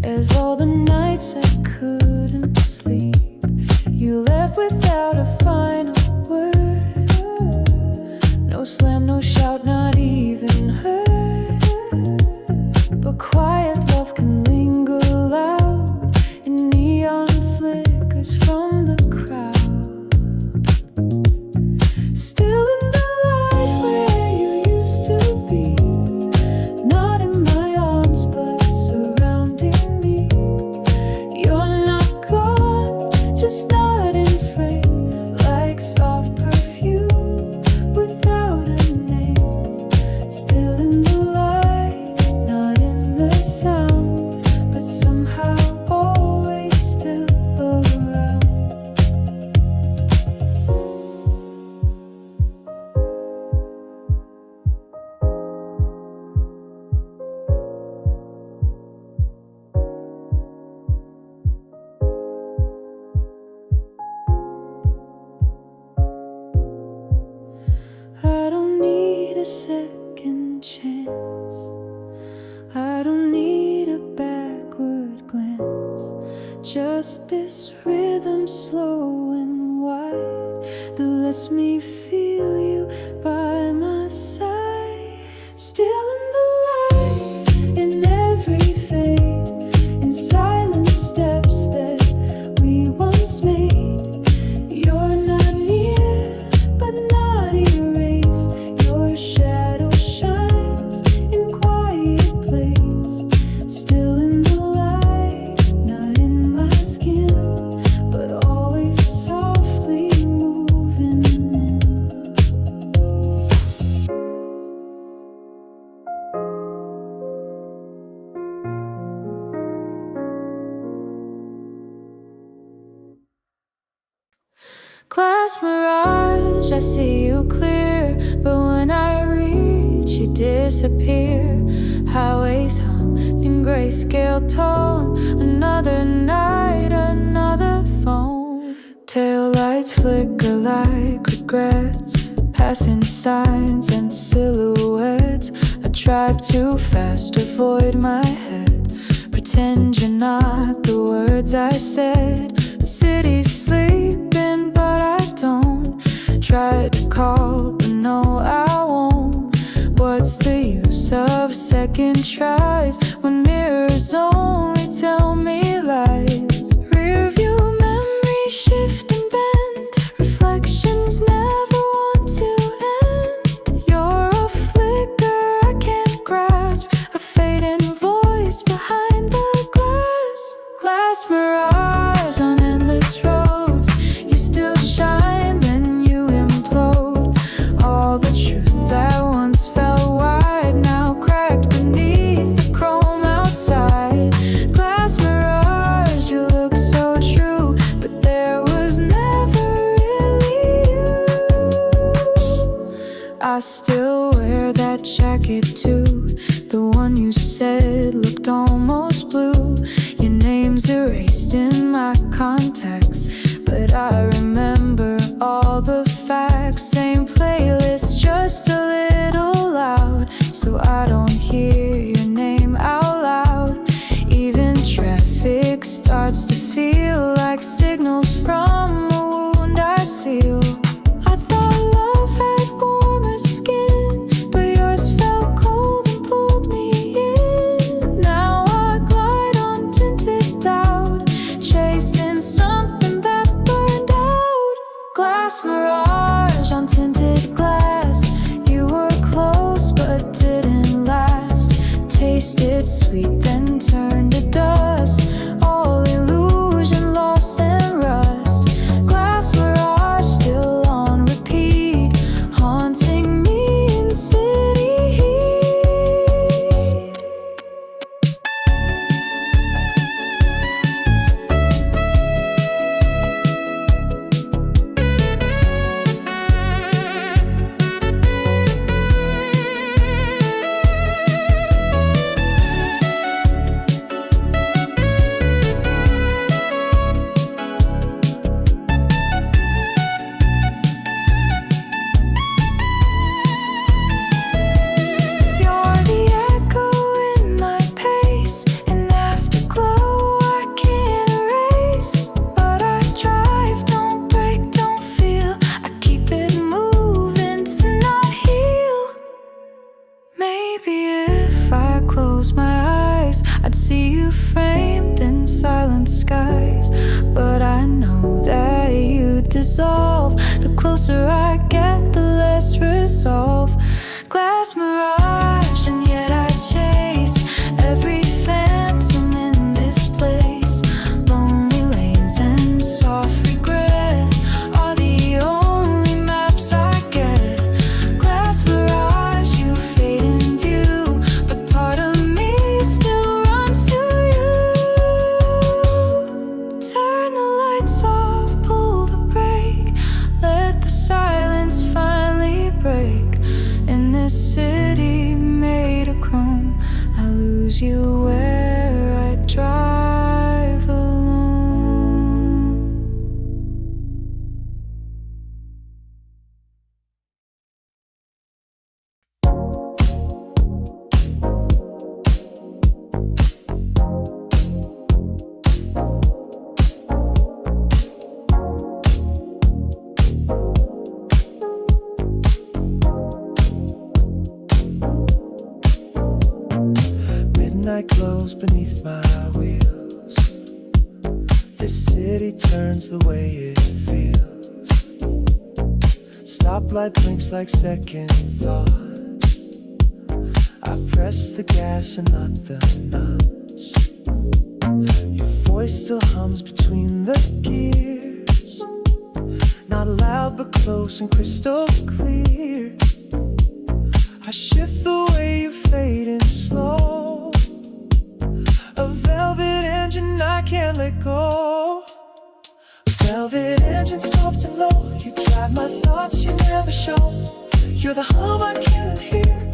S1: as all the nights I couldn't sleep. You left without a final word. No slam, no shout, not even heard, but quietly love can linger loud in neon flickers from the crowd. Still in the light where you used to be, not in my arms but surrounding me. You're not gone, just not in frame, like soft perfume without a name. Still in the light, not in the sound, but somehow always still around. I don't need a second chance. I don't need a backward glance. Just this rhythm slow and wide that lets me feel you by my side. Still in the light, in every fade, in silent steps that we once made. You're not near, but not erased. Your shadow shines in quiet place. Still in the light, not in my skin, but always softly moving in. Glass mirage, I see you clear, but when I reach, you disappear. Highways hum in grayscale tone. Another night, another phone. Taillights flicker like regrets, passing signs and silhouettes. I drive too fast, avoid my head. Pretend you're not the words I said. The city's sleeping, but I don't. Try to call, but no, I won't. What's the use of second tries when mirrors only tell me lies? Rearview memory shift and bend. Reflections never want to end. You're a flicker I can't grasp, a fading voice behind the glass. Glass mirage on endless roads. You still shine, then you implode. All the truth that once felt wide, now cracked beneath the chrome outside. Glass mirage, you look so true, but there was never really you. I still wear that jacket too, the one you said looked almost blue. Your name's erased in my contacts, but I remember all the facts. Same playlist, just a little loud, so I don't hear your name out loud. Even traffic starts to feel like signals from a wound I seal. I thought love had warmer skin, but yours felt cold and pulled me in. Now I glide on tinted doubt, chasing something see you framed in silent skies, but I know that you dissolve. The closer I get, the less resolve. Glass mirage, and yet I chase every phantom in this place. Lonely lanes and soft regret are the only maps I get. Glass mirage, you fade in view, but part of me still runs to you. Turn the lights off, pull the brake, let the silence finally break. In this city made of chrome, I lose you where I drive alone.
S3: Midnight glows beneath my wheels. This city turns the way it feels. Stoplight blinks like second thought. I press the gas and not the nuts. Your voice still hums between the gears. Not loud but close and crystal clear. I shift the way you fade in slow. A velvet engine I can't let go. Velvet engine soft and low. You drive my thoughts, you never show. You're the hum I can't hear.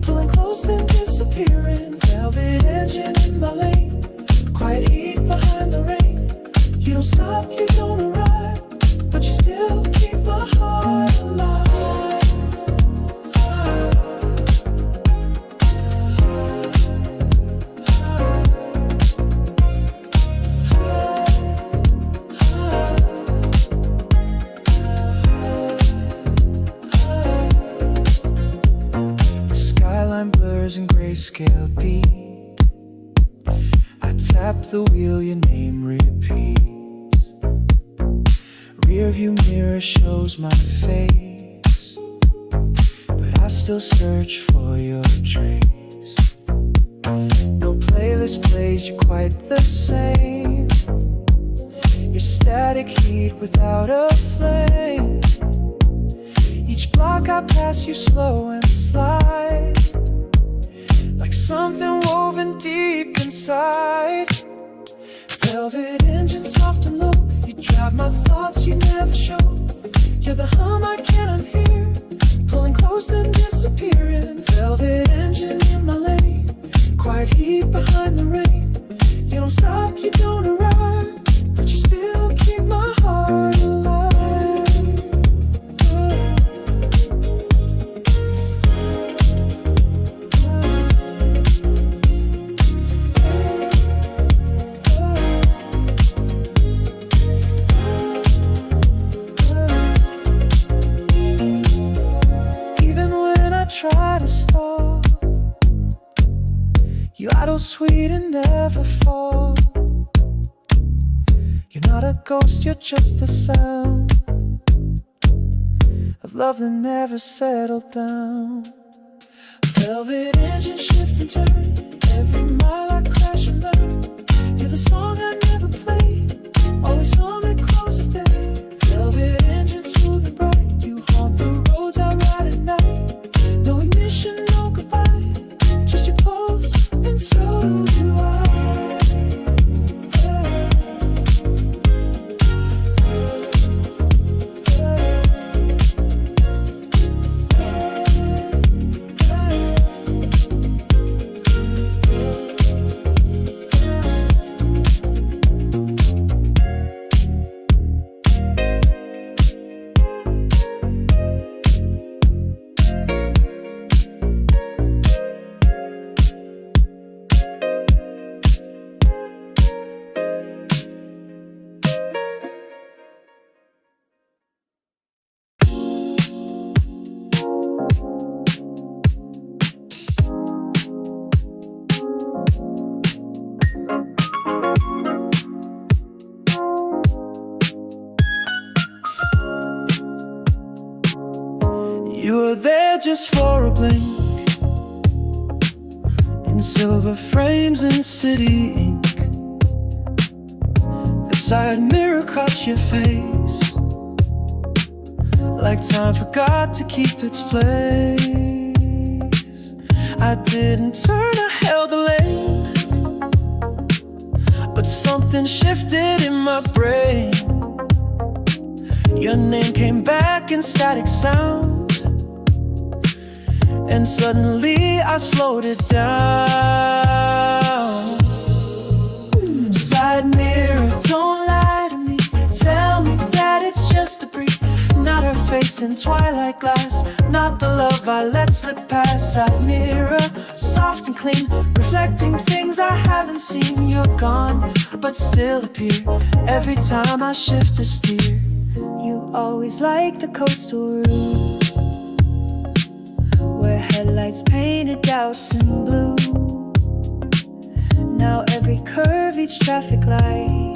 S3: Pulling close then disappearing. Velvet engine in my lane. Quiet heat behind the rain. You don't stop, you don't arrive, but you still keep my heart alive. And grayscale beat. I tap the wheel, your name repeats. Rear view mirror shows my face, but I still search for your trace. No playlist plays you quite the same. Your static heat without a flame. Each block I pass you slow and slide, like something woven deep inside. Velvet engine soft and low. You drive my thoughts, you never show. You're the hum I can't unhear. Pulling close then disappearing. Velvet engine in my lane. Quiet heat behind the rain. You don't stop, you don't arrive, but you still keep my heart alive. Try to stop. You idle sweet and never fall. You're not a ghost, you're just the sound of love that never settled down. Velvet engine shift and turn. Every mile I crash and learn. You're the song I never played. Always hum at close of day. Velvet engine smooth and bright. You haunt the roads I ride at night. No ignition, no goodbye, just your pulse, and so do I. just for a blink, in silver frames and city ink. The side mirror caught your face, like time forgot to keep its place. I didn't turn, I held the lane, but something shifted in my brain. Your name came back in static sound, and suddenly I slowed it down. Side mirror, don't lie to me. Tell me that it's just a brief, not her face in twilight glass, not the love I let slip past. Side mirror, soft and clean, reflecting things I haven't seen. You're gone, but still appear every time I shift to steer. You always like the coastal route, where headlights painted doubts in blue. Now every curve, each traffic light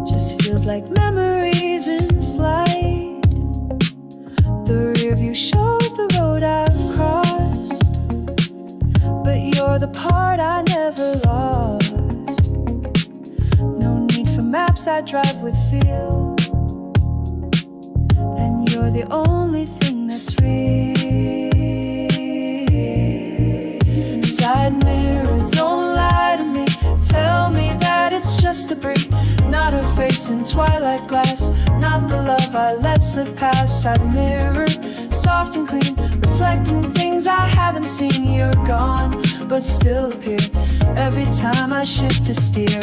S3: just feels like memories in flight. The rear view shows the road I've crossed, but you're the part I never lost. No need for maps, I drive with feel, and you're the only thing that's real. Side mirror, don't lie to me. Tell me that it's just a break, not her face in twilight glass, not the love I let slip past. Side mirror, soft and clean, reflecting things I haven't seen. You're gone, but still appear every time I shift to steer.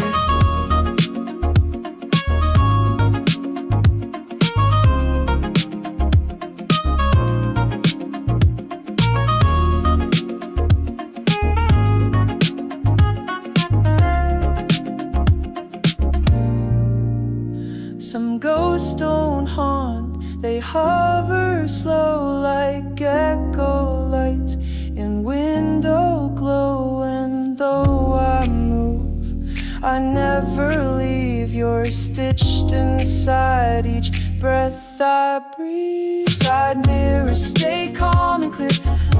S3: Some ghosts don't haunt, they hover slow like gecko lights in window glow. And though I move, I never leave. You're stitched inside each breath I breathe. Side mirror, stay calm and clear,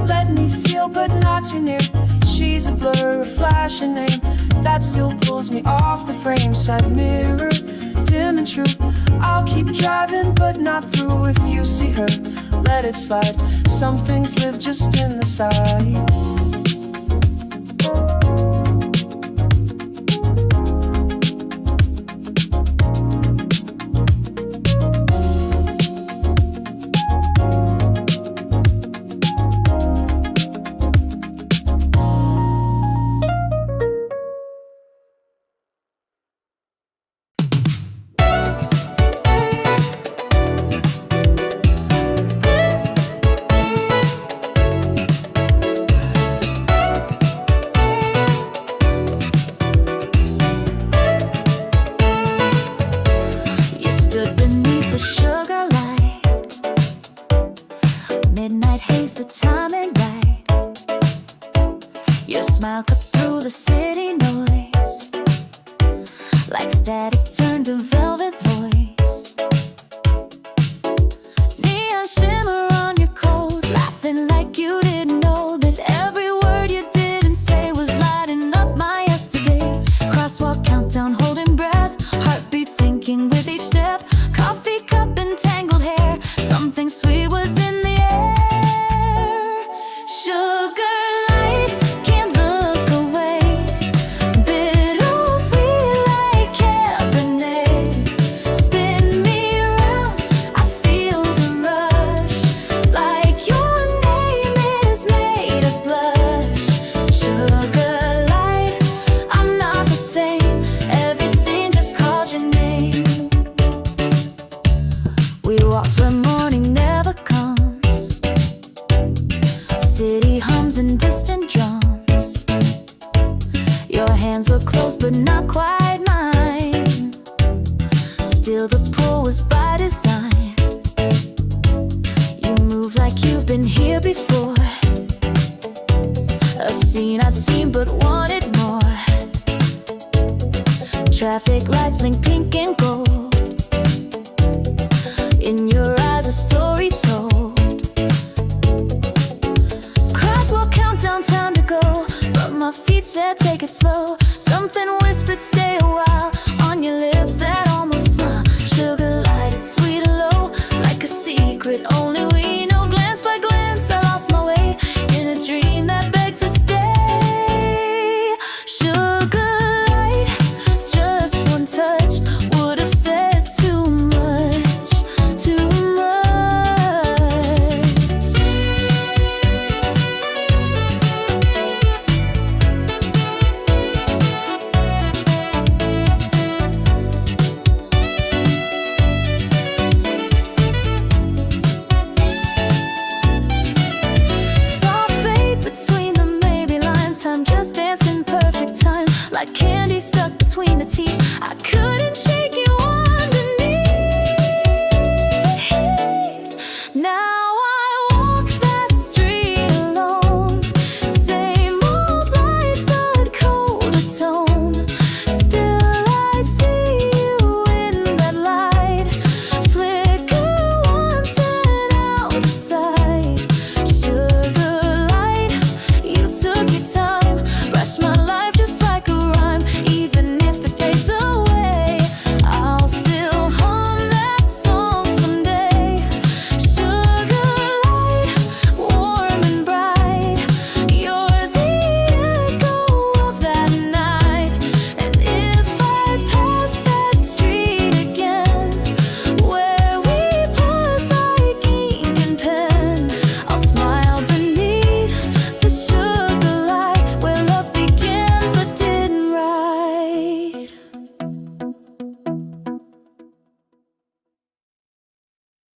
S3: let me feel but not too near. She's a blur, a flash, a name that still pulls me off the frame. Side mirror, dim and true, I'll keep driving but not through. If you see her, let it slide. Some things live just in the side.
S1: Midnight haze, the timing right. Your smile cut through the city noise, like static turned to velvet voice. Neon shimmer on your coat, laughing like you didn't know that every word you didn't say was lighting up my yesterday. Crosswalk countdown, holding breath, heartbeat sinking with each step. Coffee cup and tangled hair, something sweet was in the air. Sugarlight, can't look away. Bittersweet like Cabernet. Spin me around, I feel the rush, like your name is made of blush. Sugarlight, I'm not the same, everything just called your name. We walked where morning never comes, city hums and distant drums. Your hands were close but not quite mine, still the pull was by design. You move like you've been here before, a scene I'd seen but wanted more. Traffic lights blink pink and gold, in your eyes a story told. Something whispered, stay a while, on your lips that almost smile. Sugarlight, it's sweet and low, like a secret only we know. Glance by glance, I lost my way in a dream that begged to stay. Sugarlight, just one touch would have said too much, too much. Saw fate between the maybe lines, time just danced in perfect time, like candy.